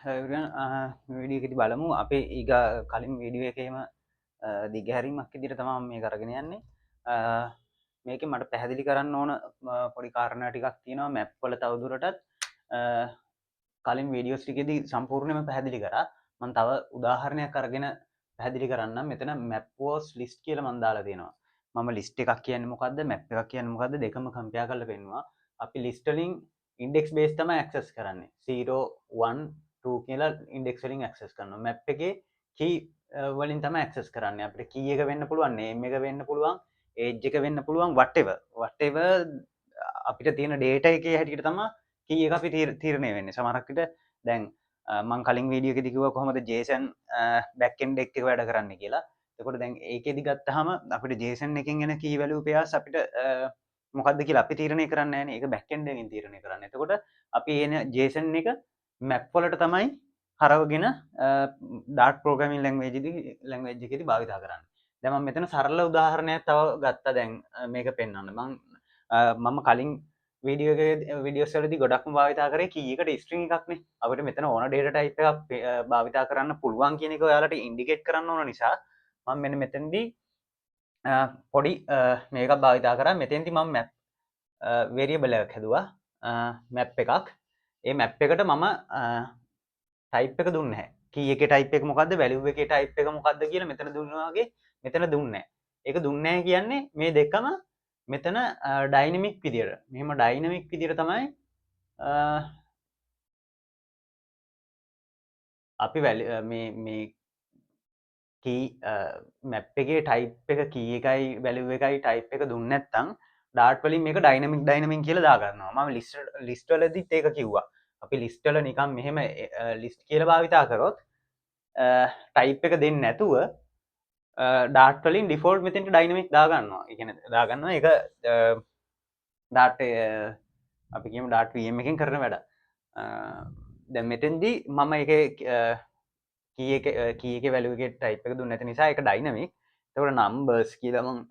වීඩියකති බලමු අපේ ඒග කලින් වීඩියෝ එකේම දිගහැරීමක් ඉදිර තමා මේ කරගෙන යන්නේ මේක මට පැහැදිලි කරන්න ඕන පොඩි කාරණ ටිකක් තියෙනවා මැප්වල තවදුරටත් කලින් වීඩියෝස් ටිකෙදී සම්පූර්ණයම පැහැදිලි කරා මන් තව උදාහරණයක් අරගෙන පැහැදිලි කරන්න මෙතන මැප්වෝස් ලිස්ට් කියල මන්දාලා තියෙනවා මම ලිස්ට් එකක් කියන්න මොකක්ද මැප් එකක් කියන්න මොකක්ද දෙකම කම්පයා කල පෙන්වා අපි ලිස්ටලින් ඉන්ඩෙක්ස් බේස් තම ඇක්සස් කරන්නේ 01 කියලා ඉන්ඩෙක්ලින් ඇක්සස් කරන මැප් එක කී වලින් තම ඇක්සස් කරන්න අපට කිය එක වෙන්න පුළුවන් නේම එක වෙන්න පුළුවන් ඒජ් එක වෙන්න පුළුවන් වටව අපිට තියෙන ඩේට එක හැටියට තම කිය එක අපි තීරණය වෙන්න සමරක්කට දැන් මං කලින් වීඩියෝ එක දිකුව කොහොමද ජේසන් බැක්කෙන් ඩෙක් වැඩ කරන්න කියලා තකොට දැන් ඒකෙදි ගත්තහම අපිට ජේසන් එකින් ගෙන කී වැලූ පයාස් අපිට මොකක්ද කියලා අපි තීරණය කරන්න න එක බැක්කෙන්ඩෙන් තීරණය කරන්න එතකොට අපි එන ජේසන් එක මැප්වලට තමයි හරවගෙන ඩාට පෝගමින් ලැංවේජදි ලැංවේජ්ජකෙති භාවිතා කරන්න දැම මෙතන සරල උදාහරණයක් තව ගත්තා දැන් මේක පෙන්න්න මම කලින් විඩියෝසලදි ගොඩක්ම භාවිතා කර කියකට ස්ට්‍රීන් එකක්නේ අපට මෙතන ඕන ඩේට ටයිප එක භාවිතා කරන්න පුළුවන් කියනෙක යාලට ඉන්ඩිකේට් කරන්න ඕන නිසා මම මෙන මෙතැන්දී පොඩි මේක භාවිතා කර මෙතැන්ති මම මැප් වේරියබලයක් හැදවා මැප් එකක් ඒ මැප් එකට මම ටයිප් එක දුන්න කිය එක ටයිප් එක මොකක්ද වැලිුව එක ටයිප් එක මොකක්ද කියල මෙතන දුන්නවාගේ මෙතන දුන්න එක දුන්නෑ කියන්නේ මේ දෙකම මෙතන ඩයිනමික් පිදිර මෙම ඩයිනමික් පිදිර තමයි අපි වැලි මේ මැප් එකේ ටයිප් එක කිය එකයි වැලිුව එකයි ටයිප් එක දුන්න ඇත්තං ඩාට්වලින් මේ ඩයිනමික් ඩයිනමින් කියල දාගන්නවා ම ලිස්ටලදි ඒක කිව්වා අපි ලිස්ටල නිකම් මෙහෙම ලිස්ට් කියල භාවිතා කරොත් ටයිප් එක දෙන්න නැතුව ඩාටලින් ඩිෆෝල්ට් මෙතට ඩයිනමික් දාගන්නවා එකන දාගන්න එක ඩාට අපි කියම ඩාට වම් එකින් කරන වැඩ දැ මෙතෙන්දී මම එක කියක වැලුගේ ටයිප් එක දුන්න නැති නිසා එක ඩයිනමික් තවට නම්බර්ස් කියලම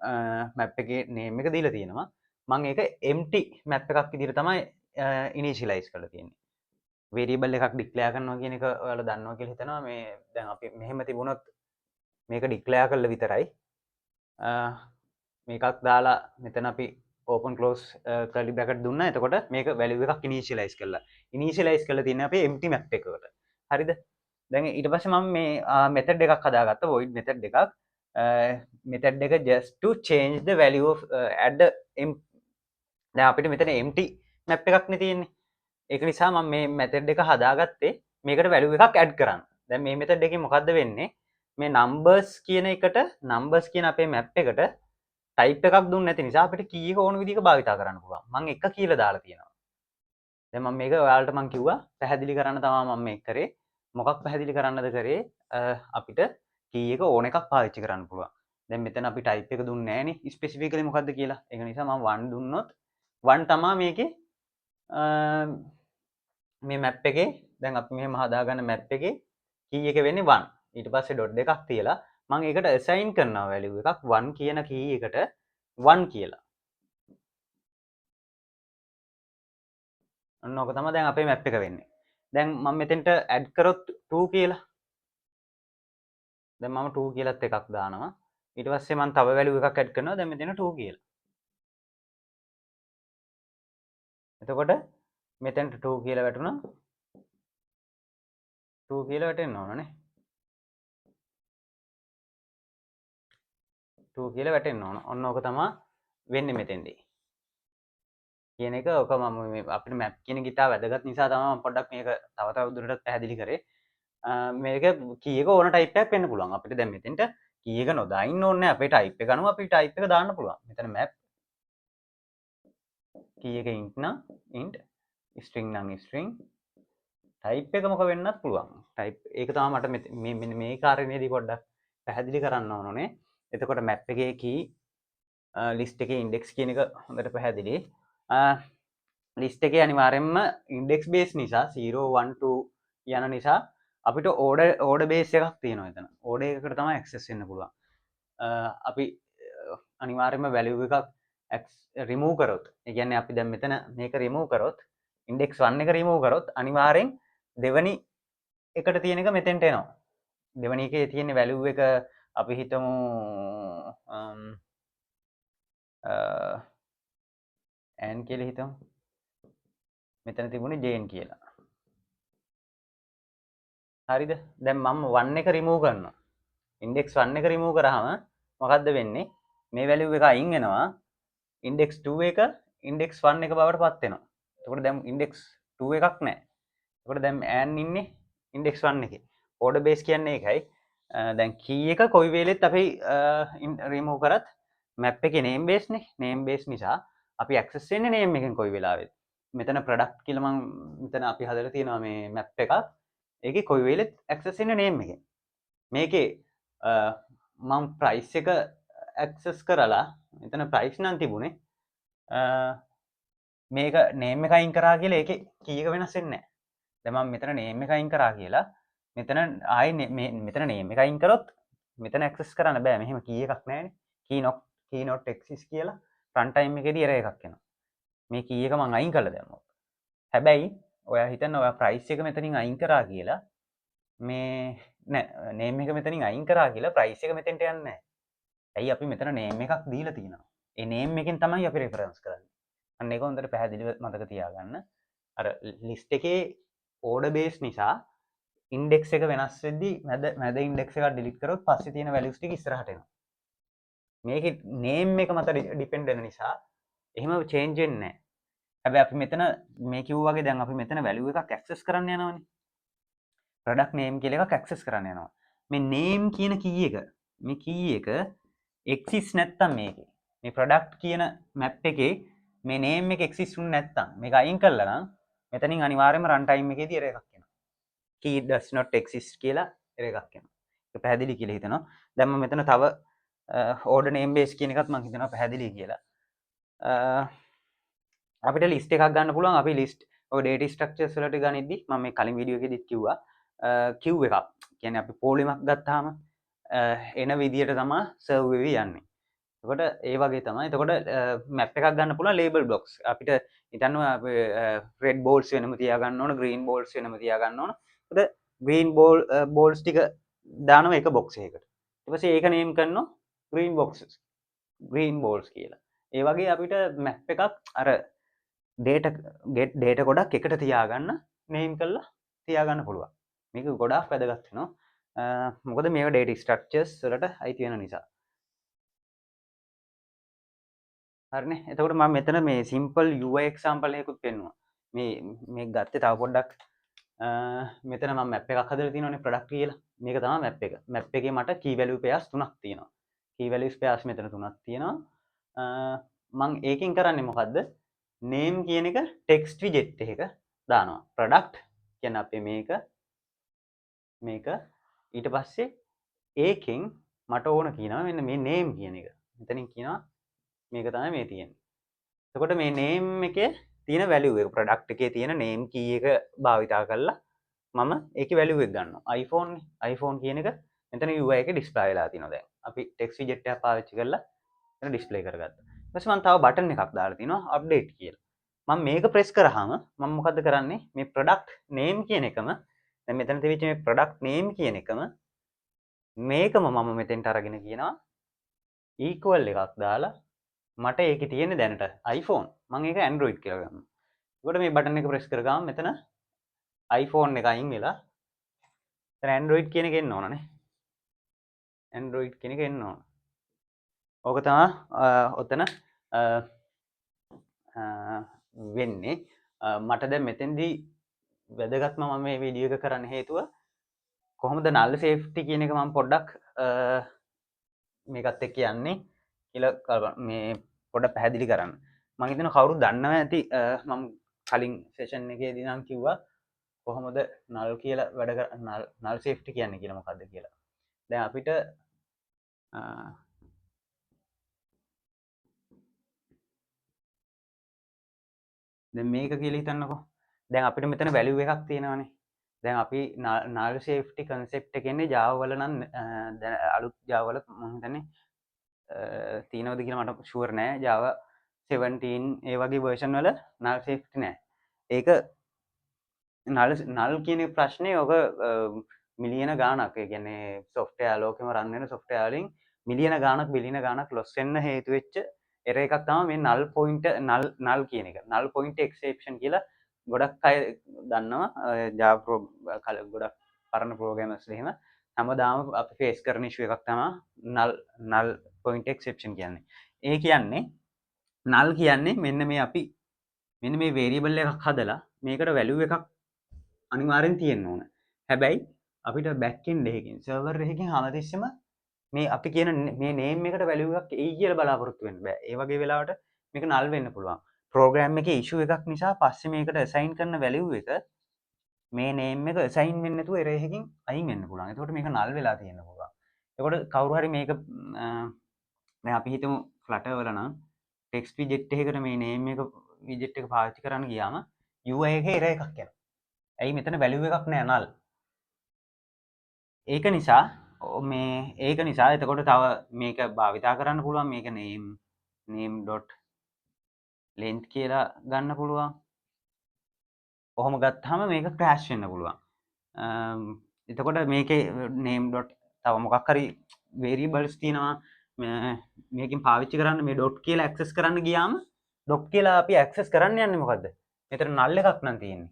මැප් එක නේම එක දීලා තියෙනවා මං ඒක එම්ටි මැප් එකක් ඉදිරි තමයි ඉනිශිලයිස් කළ තියෙන්නේ වේරිබල් එකක් ඩික්ලයා කරනවා කියන එක ඔයාල දන්නවා කියල හිතනවා මේ දැන් අපි මෙහෙම තිබුණොත් මේක ඩික්ලයා කරල විතරයි මේකක් දාලා මෙතන අපි ඕපන් කලෝස් කලි බැකට දුන්න එතකොට මේක වැලිුව එකක් ඉනිශිලයිස් කරලා ඉනිශිලයිස් කල තින්න අපේ එම්ටි මැප් එකට හරිද දැන් ඊට පස මම මේ මෙතඩ් එකක් හදාගත්ත වොයිඩ් මෙතඩ් එකක් මෙතඩ් එක just to change the value of add දැන් අපිට මෙතන empty map එකක් නේ තියෙන්නේ ඒක නිසා මම මේ method එක හදාගත්තේ මේකට value එකක් add කරන්න දැන් මේ method එකේ මොකද්ද වෙන්නේ මේ numbers කියන එකට numbers කියන අපේ map එකට type එකක් දුන්නේ නැති නිසා අපිට key එක ඕන විදිහක භාවිතා කරන්න පුළුවන් මම එක කියලා දාලා තියෙනවා දැන් මම මේක ඔයාලට මම කිව්වා පැහැදිලි කරන්න තමයි මම මේක කරේ මොකක් පැහැදිලි කරන්නද කරේ අපිට key එක ඕන එකක් පාවිච්චි කරන්න පුළුවන් දැන් මෙතන අපි type එක දුන්නේ නැහනේ ස්පෙસિෆිකලි මොකද්ද කියලා ඒක නිසා මම 1 දුන්නොත් 1 තමයි මේකේ මේ මැප් එකේ දැන් අපි මෙහෙම හදාගන්න මැප් එකේ key එක වෙන්නේ 1 ඊට පස්සේ ඩොට් එකක් තියලා මම ඒකට assign කරනවා value එකක් 1 කියන key එකට 1 කියලා ඔන්න ඕක තමයි දැන් අපේ මැප් එක වෙන්නේ දැන් මම මෙතෙන්ට add කරොත් 2 කියලා දැන් මම 2 කියලාත් එකක් දානවා ඊට පස්සේ මම තව value එකක් add කරනවා දැන් මෙතන 2 කියලා එතකොට මෙතෙන්ට 2 කියලා වැටුණා 2 කියලා වැටෙන්න ඕනනේ 2 කියලා වැටෙන්න ඕන ඔන්න ඕක තමයි වෙන්නේ මෙතෙන්දී කියන එක ඔක මම අපිට මැප් කියන ගිතා වැදගත් නිසා තමයි මම පොඩ්ඩක් මේක තව තව දුරටත් පැහැදිලි කරේ මේක කීයක ඕන ටයිප් එකක් වෙන්න පුළුවන් අපිට දැන් මෙතෙන්ට කීයක නොදාන්න ඕනේ අපේ ටයිප් එක අනුව අපි ටයිප් එක දාන්න පුළුවන් මෙතන මැප් කීයක ඉන්ට් නම් ඉන්ට් ස්ට්‍රින්ග් නම් ස්ට්‍රින්ග් ටයිප් එක මොක වෙන්නත් පුළුවන් ටයිප් ඒක තමයි මට මේ කාරණේදී පොඩ්ඩක් පැහැදිලි කරන්න ඕනේ එතකොට මැප් එකේ කී ලිස්ට් එකේ ඉන්ඩෙක්ස් කියන එක හොඳට පැහැදිලි ලිස්ට් එකේ අනිවාර්යෙන්ම ඉන්ඩෙක්ස් බේස් නිසා 0 1 2 යන නිසා අපිට ඕඩ බේස් එකක් තියෙනවා එතන ඕඩ එකකට තමයි ඇක්සස් වෙන්න පුළුවන් අපි අනිවාර්යෙන්ම වැලියු එකක් රිමූව් කරොත් ඒ කියන්නේ අපි දැන් මෙතන මේක රිමූව් කරොත් ඉන්ඩෙක්ස් 1 එක රිමූව් කරොත් අනිවාර්යෙන් දෙවනි එකට තියෙන එක මෙතෙන්ට එනවා. දෙවැනි එකේ තියෙන වැලියු එක අපි හිතමු n කියලා හිතමු. මෙතන තිබුණේ jn කියලා. හරිද? දැන් මම 1 එක රිමූව් කරනවා. ඉන්ඩෙක්ස් 1 එක රිමූව් කරාම මොකද්ද වෙන්නේ? මේ වැලියු එක අයින් වෙනවා. ඉන්ඩෙක්ස් 2 එක ඉන්ඩෙක්ස් 1 එක බවට පත් වෙනවා. එතකොට දැන් ඉන්ඩෙක්ස් 2 එකක් නැහැ. එතකොට දැන් n ඉන්නේ ඉන්ඩෙක්ස් 1 එකේ. ඕඩර් බේස් කියන්නේ ඒකයි. දැන් කී එක කොයි වෙලෙත් අපි රිමූව් කරත් මැප් එකේ නේම් බේස් නේ. නේම් බේස් නිසා අපි ඇක්සස් වෙන්නේ නේම් එකෙන් කොයි වෙලාවෙත්. මෙතන ප්‍රොඩක්ට් කියලා මම මෙතන අපි හදලා තියෙනවා මේ මැප් එකක්. ඒකේ කොයි වෙලෙත් ඇක්සස් වෙන්නේ නේම් එකෙන්. මේකේ මම ප්‍රයිස් එක ඇක්සස් කරලා මෙතන ප්‍රයිස් නම් තිබුණේ මේක නේම් එක අයින් කරා කියලා ඒකේ කී එක වෙනස් වෙන්නේ නැහැ. දැන් මම මෙතන නේම් එක අයින් කරා කියලා මෙතන ආයේ මෙතන නේම් එක අයින් කරොත් මෙතන ඇක්සස් කරන්න බෑ. මෙහෙම කී එකක් නැහැනේ. key not exist කියලා රන් ටයිම් එකේදී error එකක් එනවා. මේ කී එක මම අයින් කරලා දැම්මොත්. හැබැයි ඔයා හිතන්න ඔයා ප්‍රයිස් එක මෙතනින් අයින් කරා කියලා මේ නෑ නේම් එක මෙතනින් අයින් කරා කියලා ප්‍රයිස් එක මෙතෙන්ට යන්නේ නැහැ. ඇයි අපි මෙතන නේම් එකක් දීලා තියෙනවා. ඒ නේම් එකෙන් තමයි අපි රෙෆරන්ස් කරන්නේ. අන්න ඒක හොඳට පැහැදිලිව මතක තියාගන්න. අර ලිස්ට් එකේ ඕඩර් බේස් නිසා ඉන්ඩෙක්ස් එක වෙනස් වෙද්දී මැද ඉන්ඩෙක්ස් එකක් ඩිලීට් කරොත් පස්සේ තියෙන වැලියුස් ටික ඉස්සරහට එනවා. මේකේ නේම් එක මත ඩිපෙන්ඩ් වෙන නිසා එහෙම චේන්ජ් වෙන්නේ නැහැ. හැබැයි අපි මෙතන මේ කිව්වා වගේ දැන් අපි මෙතන වැලියු එකක් ඇක්සස් කරන්න යනවනේ. ප්‍රොඩක්ට් නේම් කියලා එකක් ඇක්සස් කරන්න යනවා. මේ නේම් කියන කී එක මේ කී එක එක්සිස් නැත්තම් මේකේ මේ ප්‍රොඩක්ට් කියන මැප් එකේ මේ නේම් එක එක්සිස් වුනේ නැත්තම් මේක අයින් කළා නම් මෙතනින් අනිවාර්යයෙන්ම රන් ටයිම් එකේදී error එකක් එනවා. key does not exist කියලා error එකක් එනවා. ඒක පැහැදිලි කියලා හිතනවා. දැන් මම මෙතන තව order name base කියන එකත් මම හිතනවා පැහැදිලි කියලා. අපිට ලිස්ට් එකක් ගන්න පුළුවන්. අපි ලිස්ට් ඔය data structures වලට ගනිද්දි මම මේ කලින් වීඩියෝ එකේදීත් කිව්වා queue එකක්. කියන්නේ අපි pool එකක් ගත්තාම එන විදියට තමයි serve වෙවි යන්නේ. එතකොට ඒ වගේ තමයි. එතකොට map එකක් ගන්න පුළුවන් label blocks. අපිට හිතන්න red balls වෙනම තියා ගන්න ඕන, green balls වෙනම තියා ගන්න ඕන. එතකොට green balls ටික දානවා එක box එකකට. ඊට පස්සේ ඒක name කරනවා green boxes. green balls කියලා. ඒ වගේ අපිට map එකක් අර data ගොඩක් එකට තියාගන්න name කරලා තියාගන්න පුළුවන්. මේක ගොඩාක් වැදගත් වෙනවා. මොකද මේක data structures වලට අයිති වෙන නිසා. හරිනේ. එතකොට මම මෙතන මේ simple UI example එකකුත් පෙන්නුවා. මේ ගත්තේ තව පොඩ්ඩක් මෙතන මම map එකක් හදලා තියෙනවානේ product කියලා. මේක තමයි map එක. map එකේ මට key value pairs තුනක් තියෙනවා. key values pairs මෙතන තුනක් තියෙනවා. මම ඒකෙන් කරන්නේ මොකද්ද? name කියන එක text widget එකක දානවා. product කියන්නේ අපේ මේක ඊට පස්සේ ඒකෙන් මට ඕන කියනවා මෙන්න මේ name කියන එක. මෙතනින් කියනවා මේක තමයි මේ තියෙන්නේ. එතකොට මේ name එකේ තියෙන value එක product එකේ තියෙන name key එක භාවිතා කරලා මම ඒකේ value එක ගන්නවා. iPhone කියන එක මෙතන UI එකේ display වෙලා තියෙනවා දැන්. අපි text widget එකක් පාවිච්චි කරලා එතන display කරගත්තා. ඊට පස්සේ මම තව button එකක් දාලා තිනවා update කියලා. මම මේක press කරාම මම මොකද්ද කරන්නේ? මේ product name කියන එකම දැන් මෙතන තිබිච්ච මේ product name කියන එකම මේකම මම මෙතෙන්ට අරගෙන කියනවා equal එකක් දාලා මට ඒකේ තියෙන්නේ දැනට iPhone. මම ඒක Android කියලා ගන්නවා. එතකොට මේ බටන් එක ප්‍රෙස් කරගාම මෙතන iPhone එක අයින් වෙලා දැන් Android කියන එක එන්න ඕනනේ. Android කියන එක එන්න ඕන. ඕක තමයි ඔතන වෙන්නේ. මට දැන් මෙතෙන්දී වැදගත්ම මම මේ වීඩියෝ එක කරන්න හේතුව කොහොමද null safety කියන එක මම පොඩ්ඩක් මේකත් එක්ක යන්නේ කියලා මේ පොඩ්ඩක් පැහැදිලි කරන්න. මම හිතනවා කවුරුත් දන්නවා ඇති මම කලින් සෙෂන් එකේදී නම් කිව්වා කොහොමද null කියලා වැඩ null safety කියන්නේ කියලා මොකද්ද කියලා. දැන් අපිට දැන් මේක කියලා හිතන්නකෝ. දැන් අපිට මෙතන value එකක් තියෙනවානේ. දැන් අපි null safety concept එක එන්නේ Java වල නම් දැන් අලුත් Java වල මම හිතන්නේ තියෙනවද කියලා මට ෂුවර් නෑ. Java 17 ඒ වගේ version වල null safety නෑ. ඒක නල් කියන ප්‍රශ්නය ඔක මිලියන ගානක් ඒ කියන්නේ සොෆ්ට්වෙයාර් ලෝකෙම රන් වෙන සොෆ්ට්වෙයාර් වලින් මිලියන ගානක් බිලියන ගානක් ලොස් වෙන්න හේතු වෙච්ච එකක් තමයි මේ නල් පොයින්ට් නල් කියන එක. නල් පොයින්ට් එක්සෙප්ෂන් කියලා ගොඩක් අය දන්නවා Java ගොඩක් පරණ ප්‍රෝග්‍රෑමර්ස්ලා එහෙම හැමදාම අපි ෆේස් කරන ඉෂුව එකක් තමයි නල් පොයින්ට් එක්සෙප්ෂන් කියන්නේ. ඒ කියන්නේ නල් කියන්නේ මෙන්න මේ අපි මෙන්න මේ වේරියබල් එකක් හදලා මේකට වැලියු එකක් අනිවාර්යෙන් තියෙන්න ඕන. හැබැයි අපිට බැක් එන්ඩ් එකකින් සර්වර් එකකින් හැමතිස්සෙම මේ අපි කියන මේ නේම් එකට වැලියු එකක් එයි කියලා බලාපොරොත්තු වෙන්න බෑ. ඒ වගේ වෙලාවට මේක නල් වෙන්න පුළුවන්. ප්‍රෝග්‍රෑම් එකේ ඉෂුව එකක් නිසා පස්සේ මේකට ඇසයින් කරන වැලියු එක මේ නේම් එක ඇසයින් වෙන්නේ නැතුව එරර් එකකින් අයින් වෙන්න පුළුවන්. එතකොට මේක නල් වෙලා තියෙන්න පුළුවන්. එතකොට කවුරු හරි මේක දැන් අපි හිතමු ෆ්ලටර් වල නම් ටෙක්ස්ට් විජෙට් එකකට මේ නේම් එක විජෙට් එක පාවිච්චි කරන්න ගියාම UI එකේ එරර් එකක් එනවා. ඇයි මෙතන වැලියු එකක් නෑ නල්. ඒක නිසා මේ ඒක නිසා එතකොට තව මේක භාවිතා කරන්න පුළුවන් මේක name.length කියලා ගන්න පුළුවන්. ඔහොම ගත්තාම මේක ක්‍රෑෂ් වෙන්න පුළුවන්. එතකොට මේකේ name. තව මොකක් හරි variables තියෙනවා මේකෙන් පාවිච්චි කරන්න මේ dot කියලා access කරන්න ගියාම dot කියලා අපි access කරන්න යන්නේ මොකද්ද? මෙතන null එකක් නම් තියෙන්නේ.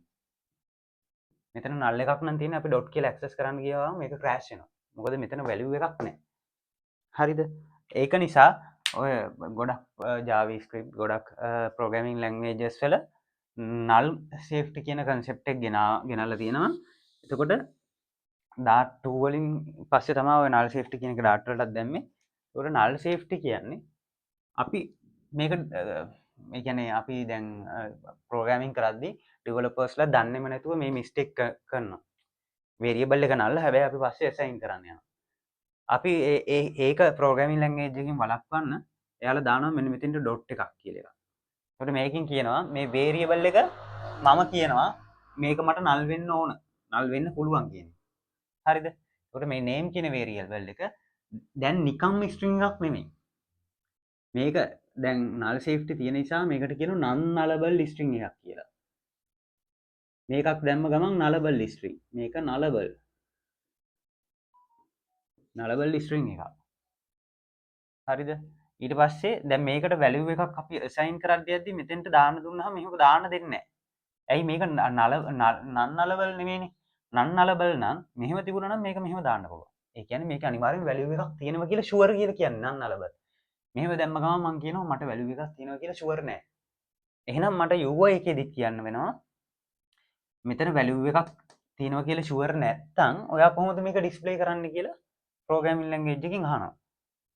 මෙතන null එකක් නම් තියෙන්නේ අපි dot කියලා access කරන්න ගියාම මේක crash වෙනවා. මොකද මෙතන value එකක් නැහැ. හරිද? ඒක නිසා ඔය ගොඩක් JavaScript ගොඩක් programming languages වල null safety කියන concept එක ගෙනල්ලා තියෙනවා. එතකොට dart 2 වලින් පස්සේ තමයි ඔය null safety කියන එක dart වලටත් දැම්මේ. ඒකට null safety කියන්නේ අපි මේක ඒ කියන්නේ අපි දැන් programming කරද්දී developersලා දන්නේම නැතුව මේ mistake කරනවා. variable එක null හැබැයි අපි පස්සේ assign කරන්න යනවා. අපි ඒක programming language එකකින් වළක්වන්න එයාලා දානවා මෙන්න මෙතෙන්ට dot එකක් කියලා එකක්. එතකොට මේකෙන් කියනවා මේ variable එක මම කියනවා මේක මට null වෙන්න ඕන. null වෙන්න පුළුවන් කියන්නේ. හරිද? එතකොට මේ name කියන variable එක දැන් නිකම්ම string එකක් නෙමෙයි. මේක දැන් null safety තියෙන නිසා මේකට කියනවා non nullable string එකක් කියලා. මේකක් දැම්ම ගමන් nullable string. මේක nullable string එකක්. හරිද? ඊට පස්සේ දැන් මේකට value එකක් අපි assign කරද්දී යද්දි මෙතෙන්ට දාන්න දුන්නාම මෙහෙම දාන්න දෙන්නේ නැහැ. ඇයි මේක non nullable නෙමෙයිනේ. non nullable නම් මෙහෙම තිබුණා නම් මේක මෙහෙම දාන්න පුළුවන්. ඒ කියන්නේ මේක අනිවාර්යෙන් value එකක් තියෙනවා කියලා sure කියලා කියන්නේ non nullable. මෙහෙම දැම්ම ගමන් මම කියනවා මට value එකක් තියෙනවා කියලා sure නැහැ. එහෙනම් මට UI එකේදීත් කියන්න වෙනවා මෙතන value එකක් තියෙනවා කියලා sure නැත්තම් ඔයා කොහොමද මේක display කරන්න කියලා programming language එකකින් අහනවා.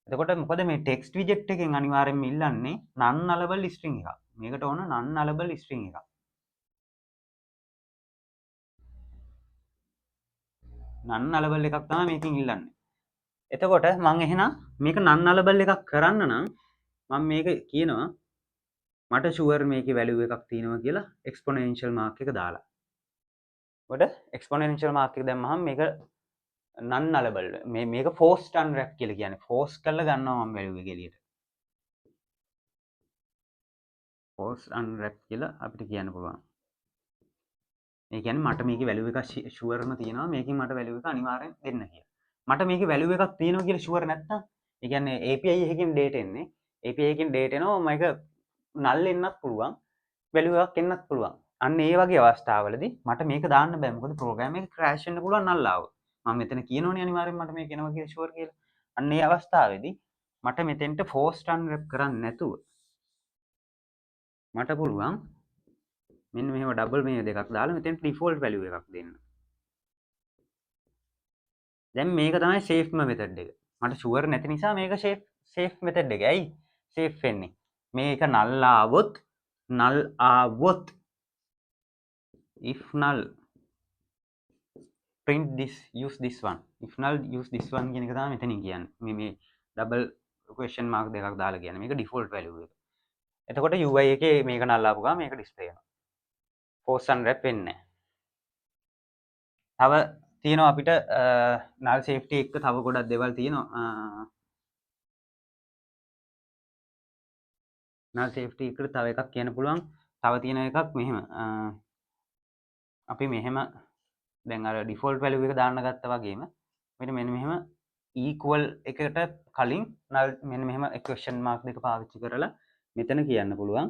එතකොට මොකද මේ text widget එකෙන් අනිවාර්යෙන්ම ඉල්ලන්නේ non nullable string එකක්. මේකට ඕන non nullable string එකක්. non nullable එකක් තමයි මේකෙන් ඉල්ලන්නේ. එතකොට මම එහෙනම් මේක non nullable එකක් කරන්න නම් මම මේක කියනවා මට sure මේකේ value එකක් තියෙනවා කියලා exponential mark එක දාලා. එතකොට exponential mark එක දැම්මහම මේක non nullable මේක forced unwrap කියලා කියන්නේ force කරලා ගන්නවා මම value එක එළියට. force unwrap කියලා අපිට කියන්න පුළුවන්. ඒ කියන්නේ මට මේකේ value එකක් sure-ම තියෙනවා මේකෙන් මට value එක අනිවාර්යෙන් දෙන්න කියලා. මට මේකේ value එකක් තියෙනවා කියලා sure නැත්නම් ඒ කියන්නේ API එකකින් data එන්නේ API එකකින් data එනවා මේක null එන්නත් පුළුවන් value එකක් එන්නත් පුළුවන්. අන්න ඒ වගේ අවස්ථාවලදී මට මේක දාන්න බෑ. මොකද program එක crash වෙන්න පුළුවන් null ආවොත්. මම මෙතන කියනෝනේ අනිවාර්යෙන් මට මේක එනවා කියලා sure කියලා. අන්න ඒ අවස්ථාවේදී මට මෙතෙන්ට forced unwrap කරන්න නැතුව මට පුළුවන් මෙන්න මෙහෙම ඩබල් මේ දෙකක් දාලා මෙතෙන්ට default value එකක් දෙන්න. දැන් මේක තමයි safe method එක. මට sure නැති නිසා මේක safe method එක. ඇයි safe වෙන්නේ? මේක null ආවොත් if null print this use this one. if null use this one කියන එක තමයි මෙතනින් කියන්නේ. මේ double question mark දෙකක් දාලා කියන්නේ. මේක default value එක. එතකොට UI එකේ මේක null ආපු ගමන් මේක display වෙනවා. force unwrap වෙන්නේ නැහැ. තව තියෙනවා අපිට null safety එක තව ගොඩක් දේවල් තියෙනවා. null safety එකට තව එකක් කියන්න පුළුවන්. තව තියෙන එකක් මෙහෙම අපි මෙහෙම දැන් අර ඩිෆෝල්ට් වැලියු එක දාන්න ගත්තා වගේම අපිට මෙන්න මෙහෙම equal එකට කලින් null මෙන්න මෙහෙම question mark දෙක පාවිච්චි කරලා මෙතන කියන්න පුළුවන්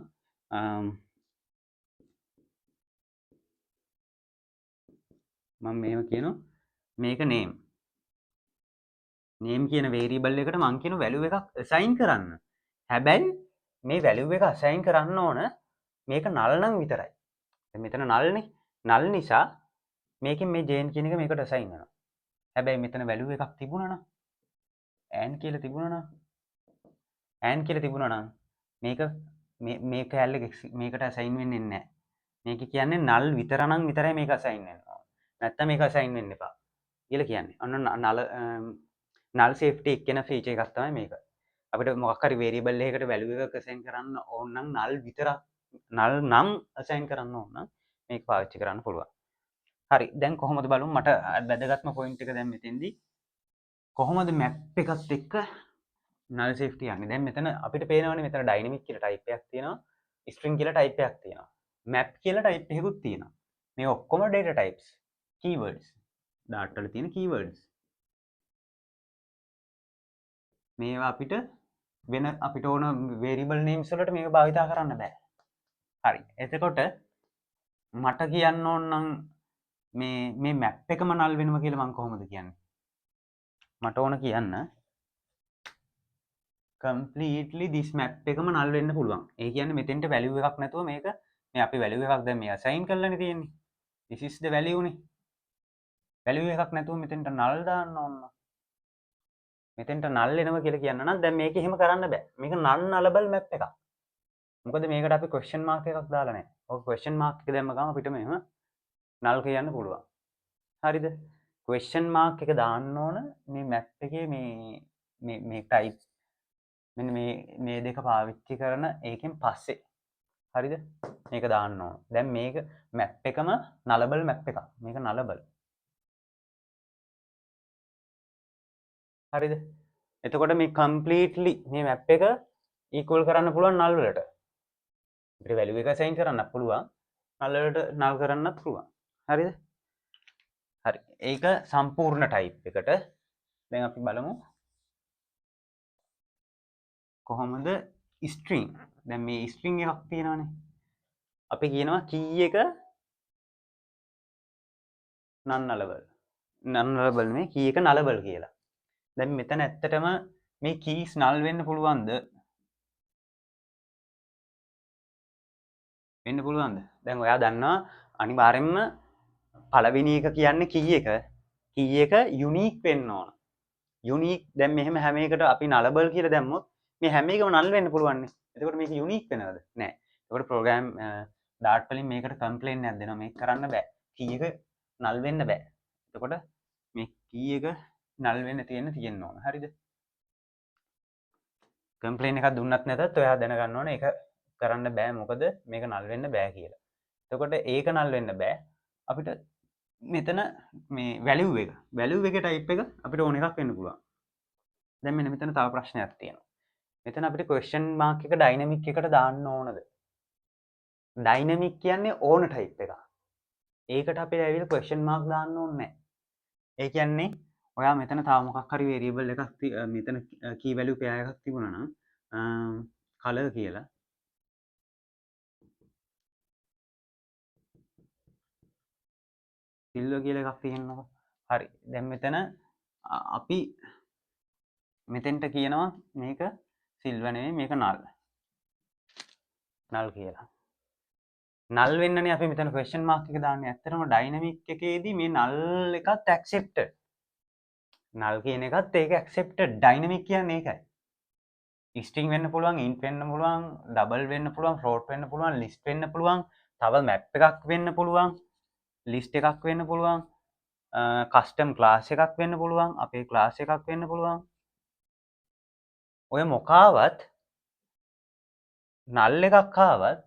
මම මෙහෙම කියනවා මේක name name කියන variable එකට මම කියන value එකක් assign කරන්න. හැබැයි මේ value එක assign කරන්න ඕන මේක null නම් විතරයි. දැන් මෙතන null නේ. null නිසා මේකෙන් මේ jane කියන එක මේකට assign වෙනවා. හැබැයි මෙතන value එකක් තිබුණා නම් and කියලා තිබුණා නම් and කියලා තිබුණා නම් මේක මේ කැලේ මේකට assign වෙන්නේ නැහැ. මේක කියන්නේ null විතර නම් විතරයි මේක assign වෙනවා. නැත්තම් මේක assign වෙන්න එපා කියලා කියන්නේ. අන්න null safety කියන feature එකක් තමයි මේක. අපිට මොකක් හරි variable එකකට value එකක් assign කරන්න ඕන නම් null විතරක් null නම් assign කරන්න ඕන නම් මේක පාවිච්චි කරන්න පුළුවන්. හරි දැන් කොහොමද බලමු මට වැදගත්ම point එක දැන් මෙතෙන්දී කොහොමද map එකත් එක්ක null safety යන්නේ. දැන් මෙතන අපිට පේනවනේ මෙතන dynamic කියලා type එකක් තියෙනවා. string කියලා type එකක් තියෙනවා. map කියලා type එකකුත් තියෙනවා. මේ ඔක්කොම data types keywords dart වල තියෙන keywords මේවා අපිට වෙන අපිට ඕන variable names වලට මේක භාවිතා කරන්න බෑ. හරි. එතකොට මට කියන්න ඕන නම් මේ map එකම null වෙනවා කියලා මම කොහොමද කියන්නේ? මට ඕන කියන්න completely this map එකම null වෙන්න පුළුවන්. ඒ කියන්නේ මෙතෙන්ට value එකක් නැතුව මේක මේ අපි value එකක් දැන් මේ assign කරලානේ තියෙන්නේ. This is the value නේ. value එකක් නැතුව මෙතෙන්ට null දාන්න ඕන. මෙතෙන්ට null එනවා කියලා කියන්න නම් දැන් මේක එහෙම කරන්න බෑ. මේක non nullable map එකක්. මොකද මේකට අපි question mark එකක් දාලා නැහැ. ඔක question mark එක දැම්ම ගමන් අපිට මෙහෙම null කියන්න පුළුවන්. හරිද? question mark එක දාන්න ඕන මේ map එකේ මේ type මෙන්න මේ දෙක පාවිච්චි කරන ඒකෙන් පස්සේ. හරිද? මේක දාන්න ඕන. දැන් මේක map එකම nullable map එකක්. මේක nullable. හරිද? එතකොට මේ completely මේ map එක equal කරන්න පුළුවන් null වලට. අපිට value එක assign කරන්න පුළුවන්. null වලට null කරන්නත් පුළුවන්. හරිද? හරි. ඒක සම්පූර්ණ type එකට. දැන් අපි බලමු කොහොමද string. දැන් මේ string එකක් තියෙනවානේ. අපි කියනවා key එක non nullable. non nullable නෙමෙයි key එක nullable කියලා. දැන් මෙතන ඇත්තටම මේ keys null වෙන්න පුළුවන්ද? වෙන්න පුළුවන්ද? දැන් ඔයා දන්නවා අනිවාර්යෙන්ම පළවෙනි එක කියන්නේ key එක unique වෙන්න ඕන. unique දැන් මෙහෙම හැම එකට අපි nullable කියලා දැම්මොත් මේ හැම එකම null වෙන්න පුළුවන් නේ. එතකොට මේක unique වෙනවද? නෑ. එතකොට program dart වලින් මේකට complaint එකක් දෙනවා. මේක කරන්න බෑ. key එක null වෙන්න බෑ. එතකොට මේ key එක null වෙන්න තියෙන්න ඕන. හරිද? complaint එකක් දුන්නත් නැතත් ඔයා දැනගන්න ඕනේ ඒක කරන්න බෑ. මොකද මේක null වෙන්න බෑ කියලා. එතකොට ඒක null වෙන්න බෑ. අපිට මෙතන මේ value එක type එක අපිට ඕන එකක් වෙන්න පුළුවන්. දැන් මෙන්න මෙතන තව ප්‍රශ්නයක් තියෙනවා. මෙතන අපිට question mark එක dynamic එකට දාන්න ඕනද? dynamic කියන්නේ ඕන type එකක්. ඒකට අපිට ඇවිල්ලා question mark දාන්න ඕනේ නැහැ. ඒ කියන්නේ ඔයා මෙතන තව මොකක් හරි variable එකක් මෙතන key value pair එකක් තිබුණා නම් color කියලා silver කියලා එකක් තියෙනවා. හරි. දැන් මෙතන අපි මෙතෙන්ට කියනවා මේක silver නෙවෙයි මේක null. null කියලා. null වෙන්නනේ අපි මෙතන question mark එක දාන්නේ. ඇත්තටම dynamic එකේදී මේ null එකත් accepted. null කියන එකත් ඒක accepted. dynamic කියන්නේ ඒකයි. string වෙන්න පුළුවන්, int වෙන්න පුළුවන්, double වෙන්න පුළුවන්, float වෙන්න පුළුවන්, list වෙන්න පුළුවන්, තව map එකක් වෙන්න පුළුවන්, list එකක් වෙන්න පුළුවන්, custom class එකක් වෙන්න පුළුවන්, අපේ class එකක් වෙන්න පුළුවන්. ඔය මොකාවත් null එකක් ආවත්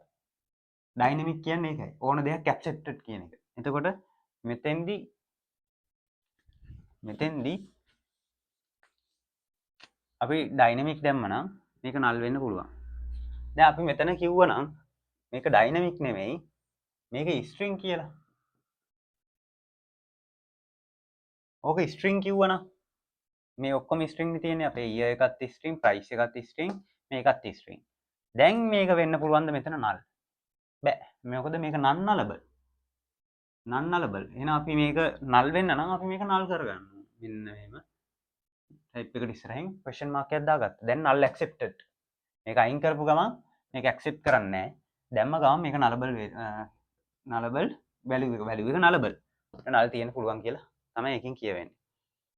dynamic කියන්නේ ඒකයි. ඕන දෙයක් accepted කියන එක. එතකොට මෙතෙන්දී අපි dynamic දැම්මනම් මේක null වෙන්න පුළුවන්. දැන් අපි මෙතන කිව්වනම් මේක dynamic නෙමෙයි මේක string කියලා. ඕක ස්ට්‍රිං කිව්වන මේ ඔක්කොම ස්ට්‍රිං තියෙන අපේ ඒ එකත් ස්ට්‍රිං ප්‍රයිස් එකත් ස්ට්‍රිං මේකත් ස්ට්‍රිං දැන් මේක වෙන්න පුළුවන්ද මෙතන නල් බෑ මේකොද මේක නන්නලබල් නන්නලබල් එන අපි මේක නල් වෙන්න නම් අපි මේක නල් කරගන්න මෙන්නම ටයිප්කට ඉස්රහින් පේෂන් මාර්කයක් දාගත් දැන් නල් ඇක්සෙප්ටඩ් මේක අයින් කරපු ගමන් මේක ඇක්සෙප් කරන්නේ දැම්ම ගම මේක නලබල් නලබල් වැලික නලබල් නල් තියෙන පුළුවන් කියලා තම එකින් කියවෙන්නේ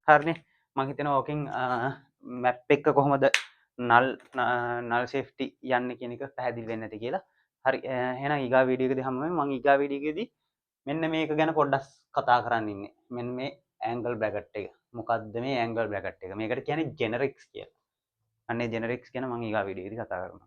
හරණය මහිතන ඕකින් මැප් එක්ක කොහොමද නල් සේෆ්ටි යන්න කෙනෙක පැදිල් වෙන්නති කියලා හරි හෙන ඒගා විඩියකද හම මං ඒගා විඩියගෙදී මෙන්න මේක ගැන පොඩ්ඩස් කතා කරන්න ඉන්න මෙ මේ ඇංගල් බ්‍රැකට් එක මොකක්ද මේ ඇංගල් බ්‍රැකට් එක මේකට කියන ජෙනරෙක්ස් කිය අන්න ජෙනරෙක්ස් කියන මං ඒගා විඩියදි කතා කරන